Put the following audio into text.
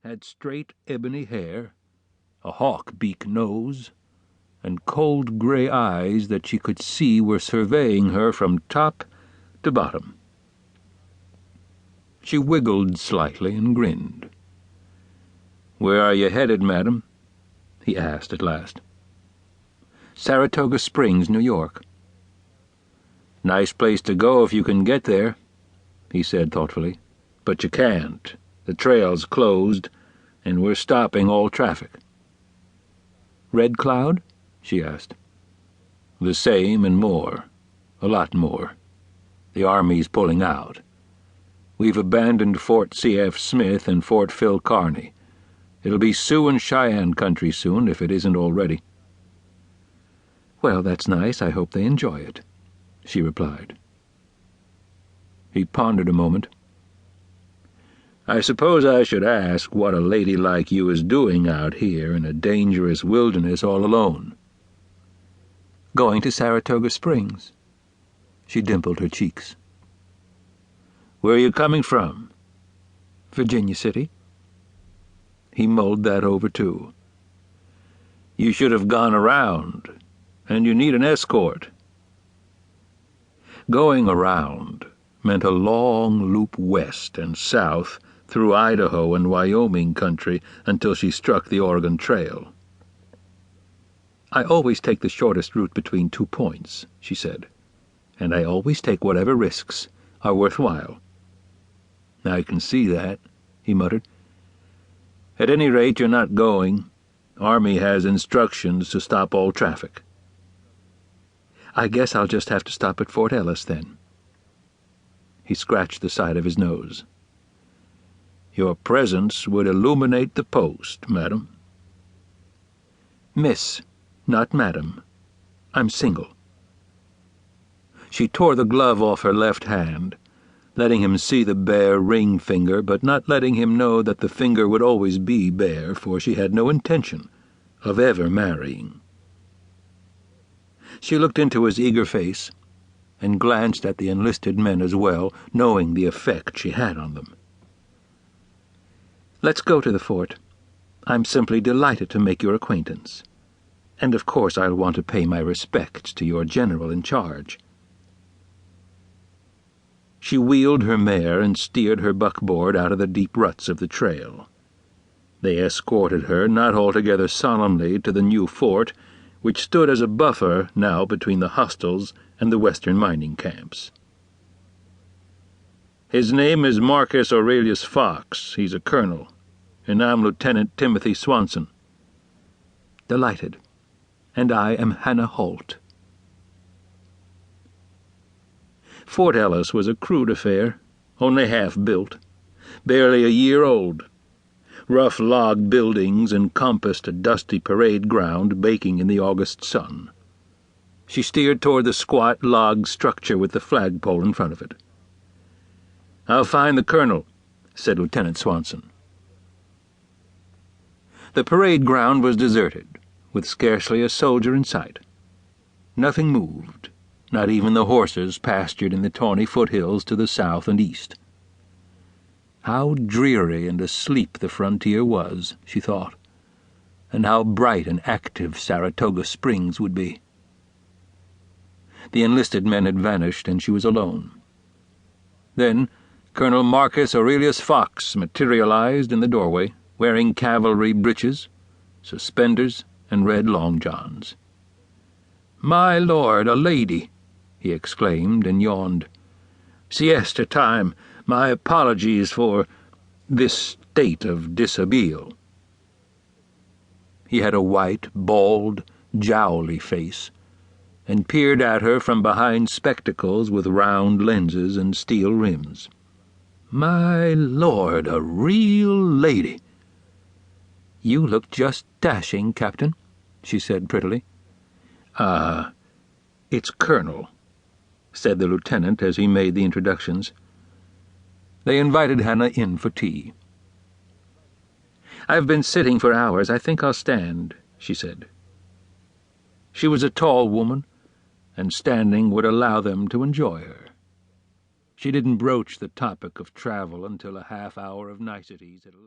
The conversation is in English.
had straight ebony hair, a hawk-beak nose, and cold grey eyes that she could see were surveying her from top to bottom. She wiggled slightly and grinned. "Where are you headed, madam?" he asked at last. "Saratoga Springs, New York." "Nice place to go if you can get there," he said thoughtfully. "But you can't. The trail's closed, and we're stopping all traffic." "Red Cloud?" she asked. "The same and more. A lot more. The Army's pulling out. We've abandoned Fort C.F. Smith and Fort Phil Kearny. It'll be Sioux and Cheyenne country soon, if it isn't already." "Well, that's nice. I hope they enjoy it," she replied. He pondered a moment. "I suppose I should ask what a lady like you is doing out here in a dangerous wilderness all alone." "Going to Saratoga Springs." She dimpled her cheeks. "Where are you coming from?" "Virginia City." He mulled that over too. "You should have gone around, and you need an escort." Going around meant a long loop west and south through Idaho and Wyoming country until she struck the Oregon Trail. "I always take the shortest route between 2 points," she said, "and I always take whatever risks are worthwhile." "I can see that," he muttered. "At any rate, you're not going. Army has instructions to stop all traffic." "I guess I'll just have to stop at Fort Ellis, then." He scratched the side of his nose. "Your presence would illuminate the post, madam." "Miss, not madam. I'm single." She tore the glove off her left hand, letting him see the bare ring finger, but not letting him know that the finger would always be bare, for she had no intention of ever marrying. She looked into his eager face and glanced at the enlisted men as well, knowing the effect she had on them. "Let's go to the fort. I'm simply delighted to make your acquaintance. And of course I'll want to pay my respects to your general in charge." She wheeled her mare and steered her buckboard out of the deep ruts of the trail. They escorted her, not altogether solemnly, to the new fort, which stood as a buffer now between the hostiles and the western mining camps. "His name is Marcus Aurelius Fox. He's a colonel, and I'm Lieutenant Timothy Swanson." "Delighted. And I am Hannah Holt." Fort Ellis was a crude affair, only half built, barely a year old. Rough log buildings encompassed a dusty parade ground baking in the August sun. She steered toward the squat log structure with the flagpole in front of it. "I'll find the colonel," said Lieutenant Swanson. The parade ground was deserted, with scarcely a soldier in sight. Nothing moved, not even the horses pastured in the tawny foothills to the south and east. How dreary and asleep the frontier was, she thought, and how bright and active Saratoga Springs would be. The enlisted men had vanished, and she was alone. Then Colonel Marcus Aurelius Fox materialized in the doorway, wearing cavalry breeches, suspenders, and red long johns. "My lord, a lady!" he exclaimed and yawned. "Siesta time. My apologies for this state of dishabille." He had a white, bald, jowly face, and peered at her from behind spectacles with round lenses and steel rims. "My lord, a real lady." "You look just dashing, Captain," she said prettily. It's Colonel," said the lieutenant as he made the introductions. They invited Hannah in for tea. "I've been sitting for hours. I think I'll stand," she said. She was a tall woman, and standing would allow them to enjoy her. She didn't broach the topic of travel until a half hour of niceties had elapsed.